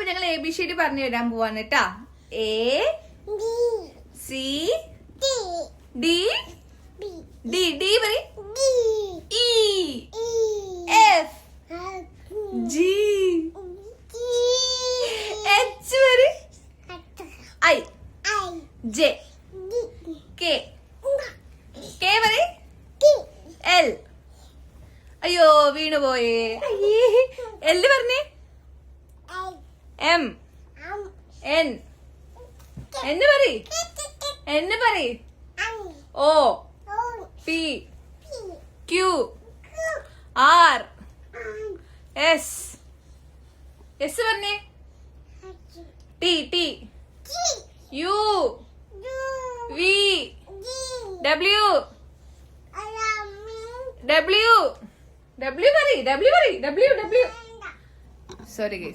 ഞങ്ങൾ ABCD പറഞ്ഞു തരാൻ പോവാണ് കേട്ടാ. A C D D D പറ. E F G H പറ. I J K K പറ. L. അയ്യോ വീണു പോയേ. L പറഞ്ഞേ. M N N പറ. N പറ. O P Q R S S പറഞ്ഞേ. T T U V W W W പറ. W പറ. W W. Sorry guys.